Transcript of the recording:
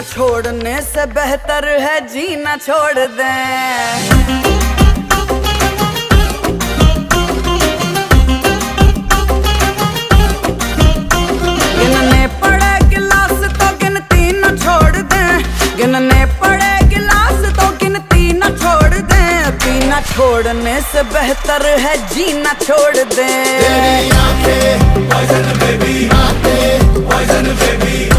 छोड़ने से बेहतर है जीना छोड़ दें। गिनने पड़े गिलास तो गिनती न छोड़ दें, गिनने पड़े गिलास तो गिनती न छोड़ दें। पीना छोड़ने से बेहतर है जीना छोड़ दें। तेरी आंखें poison baby, आंखें poison baby।